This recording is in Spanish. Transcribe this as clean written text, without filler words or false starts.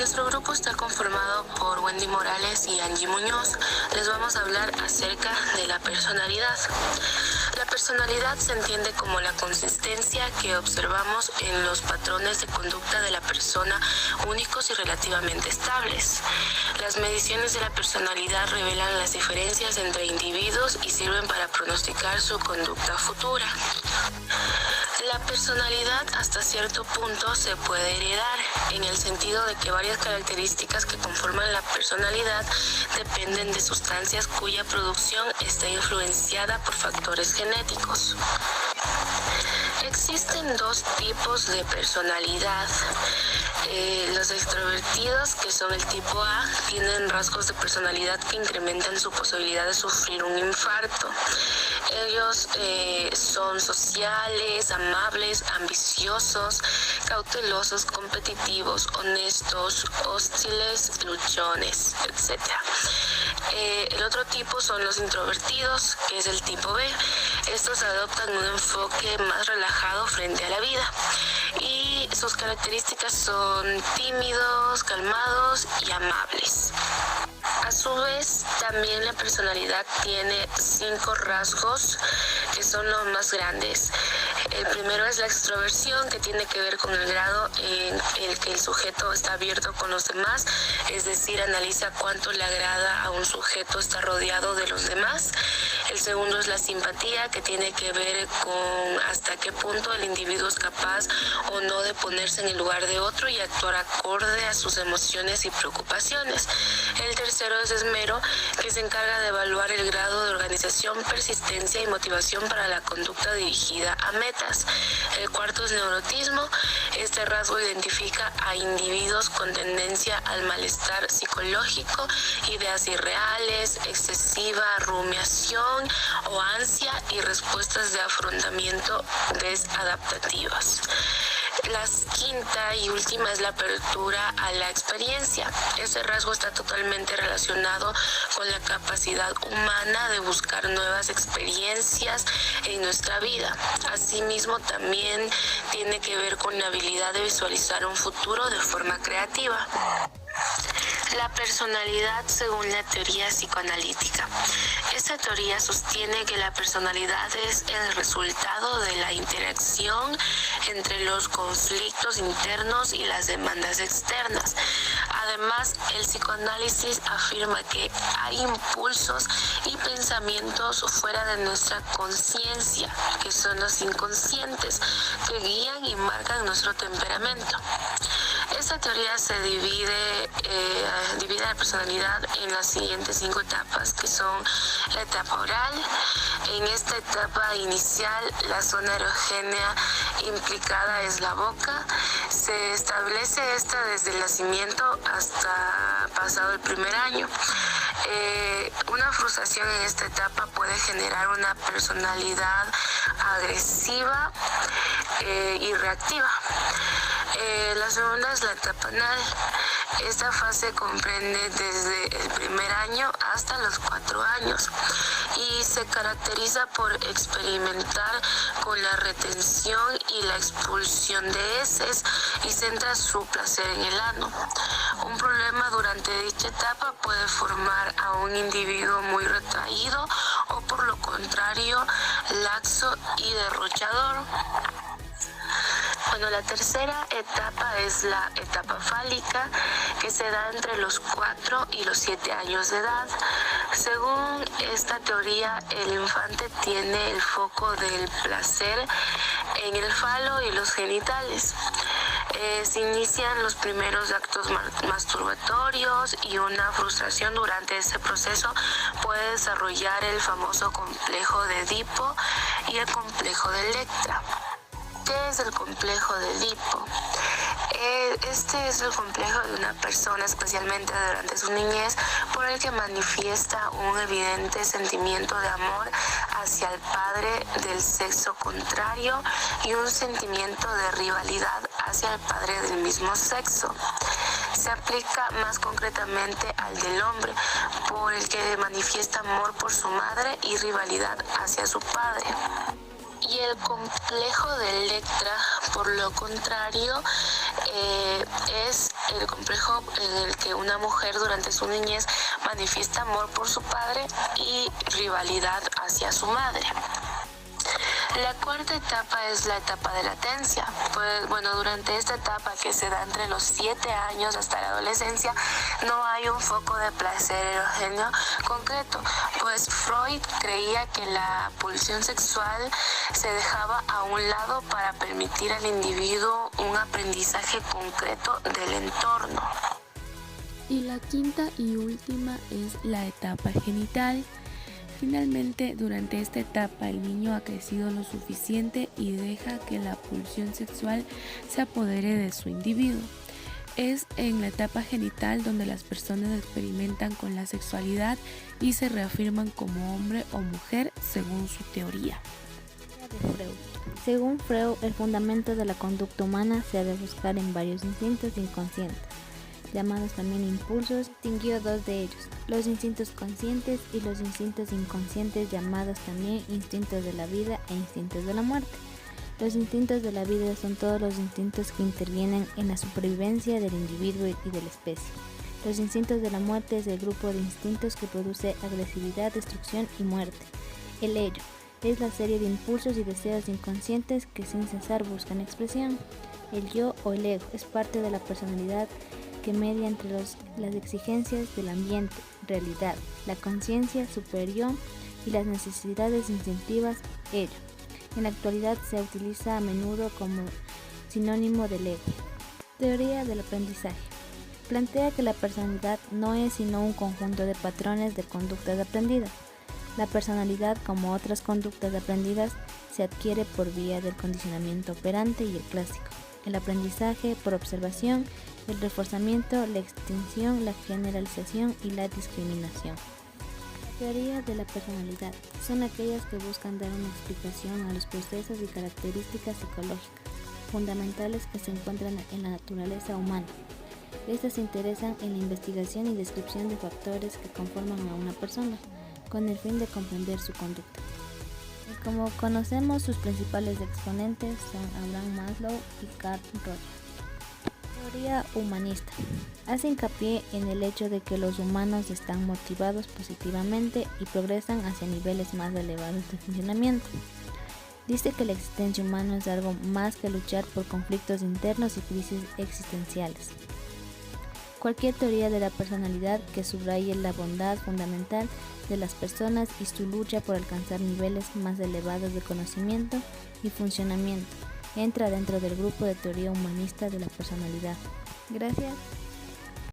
Nuestro grupo está conformado por Wendy Morales y Angie Muñoz. Les vamos a hablar acerca de la personalidad. La personalidad se entiende como la consistencia que observamos en los patrones de conducta de la persona únicos y relativamente estables. Las mediciones de la personalidad revelan las diferencias entre individuos y sirven para pronosticar su conducta futura. La personalidad hasta cierto punto se puede heredar, en el sentido de que varias características que conforman la personalidad dependen de sustancias cuya producción está influenciada por factores genéticos. Existen dos tipos de personalidad. Los extrovertidos, que son el tipo A, tienen rasgos de personalidad que incrementan su posibilidad de sufrir un infarto. Ellos son sociales, amables, ambiciosos, cautelosos, competitivos, honestos, hostiles, luchones, etc. El otro tipo son los introvertidos, que es el tipo B. Estos adoptan un enfoque más relajado frente a la vida y sus características son tímidos, calmados y amables. A su vez, también la personalidad tiene 5 rasgos que son los más grandes. El primero es la extroversión, que tiene que ver con el grado en el que el sujeto está abierto con los demás, es decir, analiza cuánto le agrada a un sujeto estar rodeado de los demás. El segundo es la simpatía, que tiene que ver con hasta qué punto el individuo es capaz o no de ponerse en el lugar de otro y actuar acorde a sus emociones y preocupaciones. El tercero es esmero, que se encarga de evaluar el grado de organización, persistencia y motivación para la conducta dirigida a metas. El cuarto es neurotismo. Este rasgo identifica a individuos con tendencia al malestar psicológico, ideas irreales, excesiva rumiación o ansia y respuestas de afrontamiento desadaptativas. La quinta y última es la apertura a la experiencia. Este rasgo está totalmente relacionado con la capacidad humana de buscar nuevas experiencias en nuestra vida. Asimismo, también tiene que ver con la habilidad de visualizar un futuro de forma creativa. La personalidad según la teoría psicoanalítica. Esta teoría sostiene que la personalidad es el resultado de la interacción entre los conflictos internos y las demandas externas. Además, el psicoanálisis afirma que hay impulsos y pensamientos fuera de nuestra conciencia, que son los inconscientes, que guían y marcan nuestro temperamento. Esta teoría se divide la personalidad en las siguientes 5 etapas, que son la etapa oral. En esta etapa inicial, la zona erogénea implicada es la boca. Se establece esta desde el nacimiento hasta pasado el primer año. Una frustración en esta etapa puede generar una personalidad agresiva y reactiva. La segunda es la etapa anal. Esta fase comprende desde el primer año hasta los 4 años y se caracteriza por experimentar con la retención y la expulsión de heces y centra su placer en el ano. Un problema durante dicha etapa puede formar a un individuo muy retraído o, por lo contrario, laxo y derrochador. Bueno, la tercera etapa es la etapa fálica, que se da entre los 4 y los 7 años de edad. Según esta teoría, el infante tiene el foco del placer en el falo y los genitales. Se inician los primeros actos masturbatorios y una frustración durante ese proceso puede desarrollar el famoso complejo de Edipo y el complejo de Electra. ¿Qué es el complejo de Edipo? Este es el complejo de una persona, especialmente durante su niñez, por el que manifiesta un evidente sentimiento de amor hacia el padre del sexo contrario y un sentimiento de rivalidad hacia el padre del mismo sexo. Se aplica más concretamente al del hombre, por el que manifiesta amor por su madre y rivalidad hacia su padre. Y el complejo de Electra, por lo contrario, es el complejo en el que una mujer durante su niñez manifiesta amor por su padre y rivalidad hacia su madre. La cuarta etapa es la etapa de latencia. Pues durante esta etapa, que se da entre los 7 años hasta la adolescencia, no hay un foco de placer erógeno concreto, pues Freud creía que la pulsión sexual se dejaba a un lado para permitir al individuo un aprendizaje concreto del entorno. Y la quinta y última es la etapa genital. Finalmente, durante esta etapa el niño ha crecido lo suficiente y deja que la pulsión sexual se apodere de su individuo. Es en la etapa genital donde las personas experimentan con la sexualidad y se reafirman como hombre o mujer según su teoría. Según Freud, el fundamento de la conducta humana se ha de buscar en varios instintos inconscientes, llamados también impulsos. Distinguió dos de ellos: los instintos conscientes y los instintos inconscientes, llamados también instintos de la vida e instintos de la muerte. Los instintos de la vida son todos los instintos que intervienen en la supervivencia del individuo y de la especie. Los instintos de la muerte es el grupo de instintos que produce agresividad, destrucción y muerte. El ello es la serie de impulsos y deseos inconscientes que sin cesar buscan expresión. El yo o el ego es parte de la personalidad que media entre las exigencias del ambiente, realidad, la conciencia superior y las necesidades instintivas, ello. En la actualidad se utiliza a menudo como sinónimo del ego. Teoría del aprendizaje. Plantea que la personalidad no es sino un conjunto de patrones de conductas aprendidas. La personalidad, como otras conductas aprendidas, se adquiere por vía del condicionamiento operante y el clásico. El aprendizaje por observación, el reforzamiento, la extinción, la generalización y la discriminación. La teoría de la personalidad son aquellas que buscan dar una explicación a los procesos y características psicológicas fundamentales que se encuentran en la naturaleza humana. Estas se interesan en la investigación y descripción de factores que conforman a una persona, con el fin de comprender su conducta. Y como conocemos, sus principales exponentes son Abraham Maslow y Carl Rogers. Teoría humanista. Hace hincapié en el hecho de que los humanos están motivados positivamente y progresan hacia niveles más elevados de funcionamiento. Dice que la existencia humana es algo más que luchar por conflictos internos y crisis existenciales. Cualquier teoría de la personalidad que subraye la bondad fundamental de las personas y su lucha por alcanzar niveles más elevados de conocimiento y funcionamiento entra dentro del grupo de teoría humanista de la personalidad. Gracias.